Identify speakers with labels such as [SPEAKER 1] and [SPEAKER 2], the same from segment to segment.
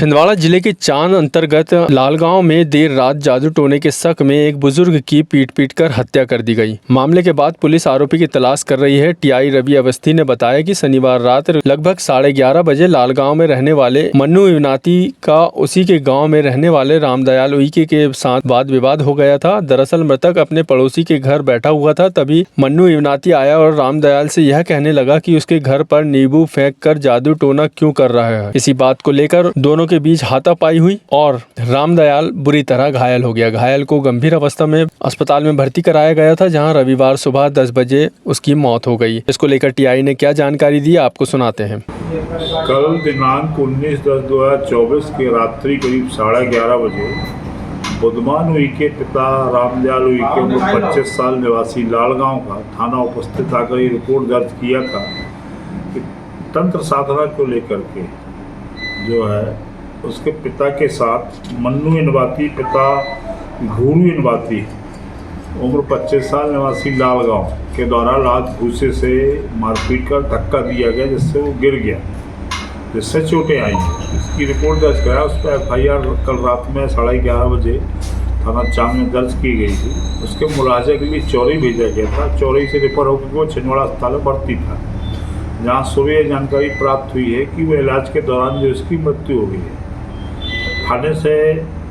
[SPEAKER 1] छिंदवाड़ा जिले के चांद अंतर्गत लालगांव में देर रात जादू टोने के शक में एक बुजुर्ग की पीट कर हत्या कर दी गई। मामले के बाद पुलिस आरोपी की तलाश कर रही है। टीआई रवि अवस्थी ने बताया कि शनिवार रात लगभग 11:30 बजे लालगांव में रहने वाले मन्नू युवनाती का उसी के गांव में रहने वाले रामदयाल उइके के साथ वाद विवाद हो गया था। दरअसल मृतक अपने पड़ोसी के घर बैठा हुआ था, तभी मन्नू युवनाती आया और रामदयाल से यह कहने लगा कि उसके घर पर नींबू फेंक कर जादू टोना क्यों कर रहा है। इसी बात को लेकर दोनों के बीच हाथापाई हुई और रामदयाल बुरी तरह घायल हो गया। घायल को गंभीर अवस्था में अस्पताल में भर्ती कराया गया था, जहां रविवार सुबह 10 बजे उसकी मौत हो गई। इसको लेकर टीआई ने क्या जानकारी दी, आपको सुनाते हैं।
[SPEAKER 2] कल दिनांक 19/10/2024 की रात्रि करीब 11:30 बजे बुधमान उइके पिता रामदयाल उइके उम्र 25 साल निवासी लालगांव का थाना उपस्थित आकर ये रिपोर्ट दर्ज किया था कि तंत्र साधना को लेकर के जो है उसके पिता के साथ मन्नू युवनाती पिता घूरू युवनाती उम्र 25 साल निवासी लालगांव के द्वारा रात भूसे से मारपीट कर धक्का दिया गया, जिससे वो गिर गया, जिससे चोटें आई। इसकी रिपोर्ट दर्ज कराया। उस पर FIR कल रात में 11:30 बजे थाना चांद में दर्ज की गई थी। उसके मुलाजे के लिए चौरी भेजा गया था। चौरी से रेफर होकर वो छिंदवाड़ा अस्पताल में भर्ती था, जहाँ सुबह जानकारी प्राप्त हुई है कि वो इलाज के दौरान जो उसकी मृत्यु हो गई है। थाने से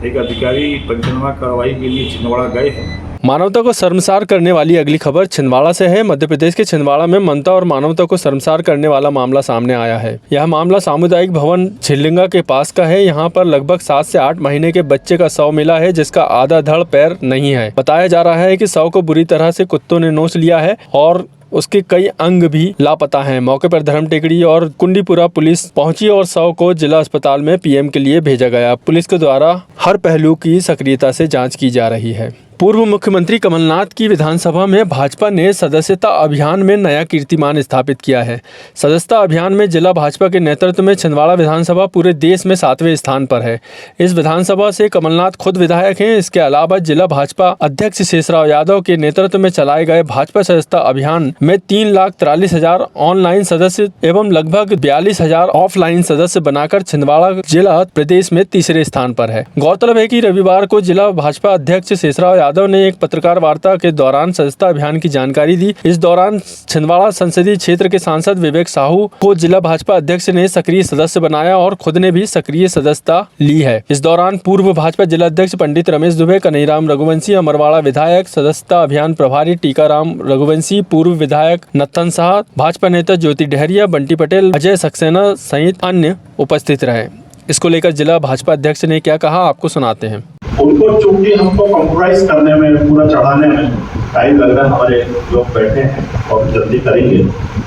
[SPEAKER 2] एक अधिकारी पंचनामा कार्रवाई के लिए छिंदवाड़ा गए हैं।
[SPEAKER 1] मानवता को शर्मसार करने वाली अगली खबर छिंदवाड़ा से है। मध्य प्रदेश के छिंदवाड़ा में ममता और मानवता को शर्मसार करने वाला मामला सामने आया है। यह मामला सामुदायिक भवन छिल्लिंगा के पास का है। यहाँ पर लगभग 7 से 8 महीने के बच्चे का शव मिला है, जिसका आधा धड़ पैर नहीं है। बताया जा रहा है कि शव को बुरी तरह से कुत्तों ने नोच लिया है और उसके कई अंग भी लापता हैं। मौके पर धर्म टेकड़ी और कुंडीपुरा पुलिस पहुंची और शव को जिला अस्पताल में PM के लिए भेजा गया। पुलिस के द्वारा हर पहलू की सक्रियता से जांच की जा रही है। पूर्व मुख्यमंत्री कमलनाथ की विधानसभा में भाजपा ने सदस्यता अभियान में नया कीर्तिमान स्थापित किया है। सदस्यता अभियान में जिला भाजपा के नेतृत्व में छिंदवाड़ा विधानसभा पूरे देश में 7वें स्थान पर है। इस विधानसभा से कमलनाथ खुद विधायक हैं। इसके अलावा जिला भाजपा अध्यक्ष शेषराव यादव के नेतृत्व में चलाए गए भाजपा सदस्यता अभियान में 3,43,000 ऑनलाइन सदस्य एवं लगभग 42,000 ऑफलाइन सदस्य बनाकर छिंदवाड़ा जिला प्रदेश में तीसरे स्थान पर है। गौरतलब है कि रविवार को जिला भाजपा अध्यक्ष शेषराव यादव ने एक पत्रकार वार्ता के दौरान सदस्यता अभियान की जानकारी दी। इस दौरान छिंदवाड़ा संसदीय क्षेत्र के सांसद विवेक साहू को जिला भाजपा अध्यक्ष ने सक्रिय सदस्य बनाया और खुद ने भी सक्रिय सदस्यता ली है। इस दौरान पूर्व भाजपा जिला अध्यक्ष पंडित रमेश दुबे, कन्हैयाराम रघुवंशी, अमरवाड़ा विधायक, सदस्यता अभियान प्रभारी टीकाराम रघुवंशी, पूर्व विधायक नत्थन शाह, भाजपा नेता ज्योति डहरिया, बंटी पटेल, अजय सक्सेना सहित अन्य उपस्थित रहे। इसको लेकर जिला भाजपा अध्यक्ष ने क्या कहा, आपको सुनाते हैं।
[SPEAKER 3] उनको चूंकि हमको कॉम्प्रोमाइज करने में, पूरा चढ़ाने में टाइम लग रहा है, हमारे लोग बैठे हैं और जल्दी करेंगे,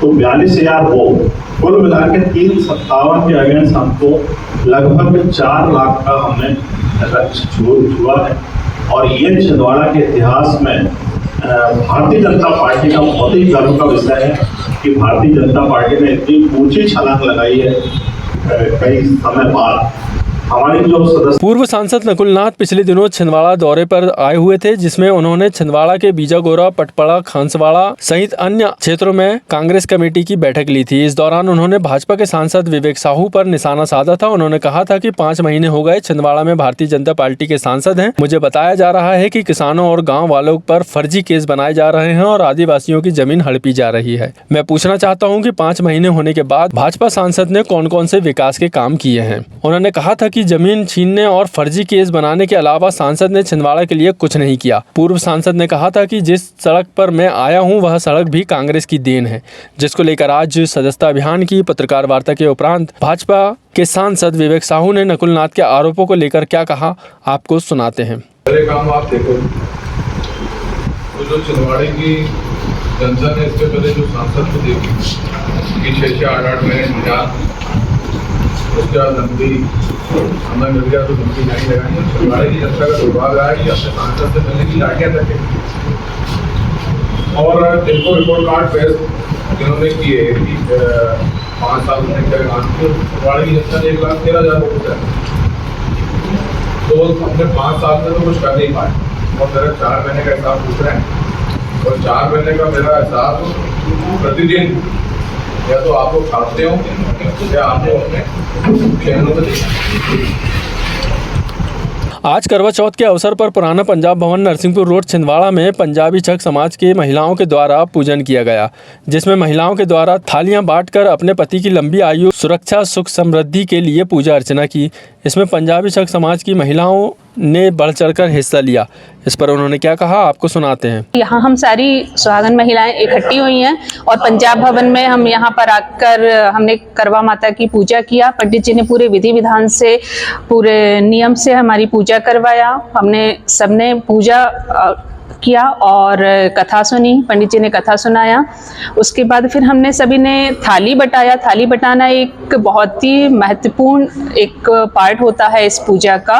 [SPEAKER 3] तो 42,000 हो कुल मिला के 357 के अगेंस्ट हमको लगभग 4 लाख का हमने छुआ है। और ये छिंदवाड़ा के इतिहास में भारतीय जनता पार्टी का बहुत ही गर्व का विषय है कि भारतीय जनता पार्टी ने इतनी ऊंची छलांग लगाई है कई समय बाद।
[SPEAKER 1] पूर्व सांसद नकुलनाथ पिछले दिनों छिंदवाड़ा दौरे पर आए हुए थे, जिसमें उन्होंने छिंदवाड़ा के बीजागोरा, पटपड़ा, खांसवाड़ा सहित अन्य क्षेत्रों में कांग्रेस कमेटी की बैठक ली थी। इस दौरान उन्होंने भाजपा के सांसद विवेक साहू पर निशाना साधा था। उन्होंने कहा था कि 5 महीने हो गए छिंदवाड़ा में भारतीय जनता पार्टी के सांसद हैं। मुझे बताया जा रहा है कि किसानों और गाँव वालों पर फर्जी केस बनाए जा रहे हैं और आदिवासियों की जमीन हड़पी जा रही है। मैं पूछना चाहता हूँ कि 5 महीने होने के बाद भाजपा सांसद ने कौन कौन से विकास के काम किए हैं। उन्होंने कहा था कि जमीन छीनने और फर्जी केस बनाने के अलावा सांसद ने छिंदवाड़ा के लिए कुछ नहीं किया। पूर्व सांसद ने कहा था कि जिस सड़क पर मैं आया हूं वह सड़क भी कांग्रेस की देन है, जिसको लेकर आज सदस्यता अभियान की पत्रकार वार्ता के उपरांत भाजपा के सांसद विवेक साहू ने नकुलनाथ के आरोपों को लेकर क्या कहा, आपको सुनाते हैं।
[SPEAKER 4] पहले काम आप देखो, तो जो छिंदवाड़े की जनता ने इससे पहले जो सांसद को देखी कि 6-8 महीने उसके बाद लंबी समय मिल गया तो लंबी लाइन लगाई। छिंदवाड़े की जनता का दुर्भाग्य आया कि अपने सांसद से पहले की लाठियां रखे और जिनको रिपोर्ट कार्ड पेश जिन्होंने किए कि 5 साल में क्या काम किया, छिंदवाड़े की जनता ने 1,13,000 वोट दिया, तो अपने 5 साल में तो कुछ कर नहीं पाए। और मेरा 4 महीने का हिसाब पूछ रहे हैं और 4 महीने का मेरा हिसाब प्रतिदिन या तो आप लोग छापते हो या आप लोग अपने चैनलों पर देखते।
[SPEAKER 1] आज करवा चौथ के अवसर पर पुराना पंजाब भवन नरसिंहपुर रोड छिंदवाड़ा में पंजाबी छक समाज के महिलाओं के द्वारा पूजन किया गया, जिसमें महिलाओं के द्वारा थालियां बांटकर अपने पति की लंबी आयु, सुरक्षा, सुख समृद्धि के लिए पूजा अर्चना की। इसमें पंजाबी छक समाज की महिलाओं ने बढ़ चढ़कर हिस्सा लिया। इस पर उन्होंने क्या कहा, आपको सुनाते हैं।
[SPEAKER 5] यहाँ हम सारी सुहागन महिलाएं इकट्ठी हुई हैं और पंजाब भवन में हम यहाँ पर आकर हमने करवा माता की पूजा किया। पंडित जी ने पूरे विधि विधान से, पूरे नियम से हमारी पूजा करवाया। हमने सबने पूजा किया और कथा सुनी, पंडित जी ने कथा सुनाया। उसके बाद फिर हमने सभी ने थाली बटाया। थाली बटाना एक बहुत ही महत्वपूर्ण एक पार्ट होता है इस पूजा का,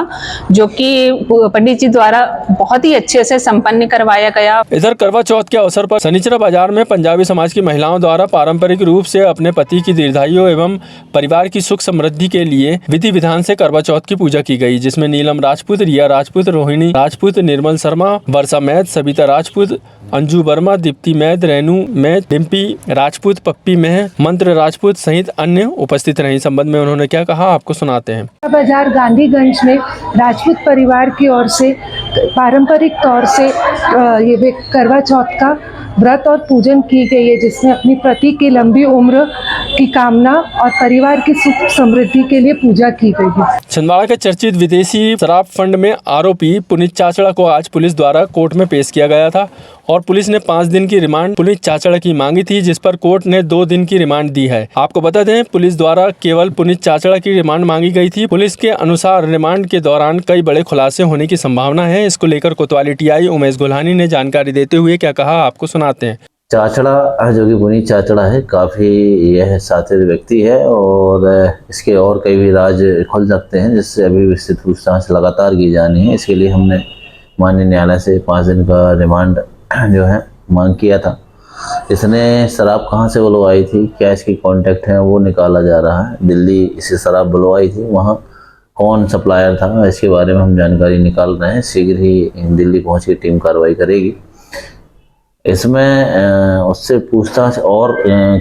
[SPEAKER 5] जो कि पंडित जी द्वारा बहुत ही अच्छे से संपन्न करवाया गया।
[SPEAKER 1] इधर करवा चौथ के अवसर पर सनीचरा बाजार में पंजाबी समाज की महिलाओं द्वारा पारंपरिक रूप से अपने पति की दीर्घायु एवं परिवार की सुख समृद्धि के लिए विधि विधान से करवा चौथ की पूजा की गई, जिसमें नीलम राजपूत, रिया राजपूत, रोहिणी राजपूत, निर्मल शर्मा, वर्षा मैथ, सविता राजपूत, अंजू वर्मा, दीप्ति मैद, रेनू मैद, डिम्पी राजपूत, पप्पी मेह, मंत्र राजपूत सहित अन्य उपस्थित रहे। इस संबंध में उन्होंने क्या कहा, आपको सुनाते हैं।
[SPEAKER 6] बाजार गांधीगंज में राजपूत परिवार की ओर से पारंपरिक तौर से ये करवा चौथ का व्रत और पूजन की गई है, जिसमें अपनी पति की लंबी उम्र की कामना और परिवार की सुख समृद्धि के लिए पूजा की गई है।
[SPEAKER 1] छिंदवाड़ा के चर्चित विदेशी शराब फंड में आरोपी पुनीत चाचड़ा को आज पुलिस द्वारा कोर्ट में पेश किया गया था और पुलिस ने 5 दिन की रिमांड पुनीत चाचड़ा की मांगी थी, जिस पर कोर्ट ने 2 दिन की रिमांड दी है। आपको बता दें, पुलिस द्वारा केवल पुनीत चाचड़ा की रिमांड मांगी गई थी। पुलिस के अनुसार रिमांड के दौरान कई बड़े खुलासे होने की संभावना है। इसको लेकर कोतवाली टीआई उमेश गुल्हानी ने जानकारी देते हुए क्या कहा, आपको सुनाते हैं।
[SPEAKER 7] चाचड़ा जो कि पुनीत चाचड़ा है, काफ़ी यह सातिर व्यक्ति है और इसके और कई भी राज खुल सकते हैं, जिससे अभी विस्तृत पूछताछ लगातार की जानी है। इसके लिए हमने माननीय न्यायालय से 5 दिन का रिमांड जो है मांग किया था। इसने शराब कहाँ से बुलवाई थी, क्या इसकी कांटेक्ट है, वो निकाला जा रहा है। दिल्ली इसे शराब बुलवाई थी, वहाँ कौन सप्लायर था, इसके बारे में हम जानकारी निकाल रहे हैं। शीघ्र ही दिल्ली पहुँच के टीम कार्रवाई करेगी। इसमें उससे पूछताछ और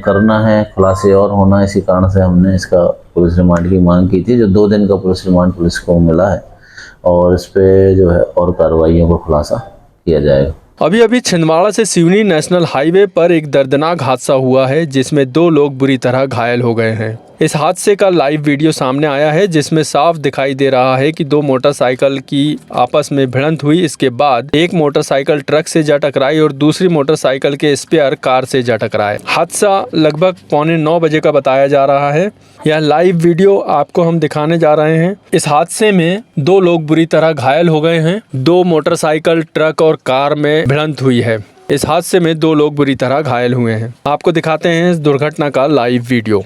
[SPEAKER 7] करना है, खुलासे और होना है। इसी कारण से हमने इसका पुलिस रिमांड की मांग की थी, जो 2 दिन का पुलिस रिमांड पुलिस को मिला है और इस पे जो है और कार्रवाइयों को खुलासा किया जाएगा।
[SPEAKER 1] अभी छिंदवाड़ा से सिवनी नेशनल हाईवे पर एक दर्दनाक हादसा हुआ है, जिसमें 2 लोग बुरी तरह घायल हो गए हैं। इस हादसे का लाइव वीडियो सामने आया है, जिसमें साफ दिखाई दे रहा है कि 2 मोटरसाइकिल की आपस में भिड़ंत हुई। इसके बाद एक मोटरसाइकिल ट्रक से जा टकराई और दूसरी मोटरसाइकिल के स्पेयर कार से जा टकराए। हादसा लगभग 8:45 बजे का बताया जा रहा है। यह लाइव वीडियो आपको हम दिखाने जा रहे हैं। इस हादसे में 2 लोग बुरी तरह घायल हो गए हैं। 2 मोटरसाइकिल, ट्रक और कार में भिड़ंत हुई है। इस हादसे में 2 लोग बुरी तरह घायल हुए हैं। आपको दिखाते हैं इस दुर्घटना का लाइव वीडियो।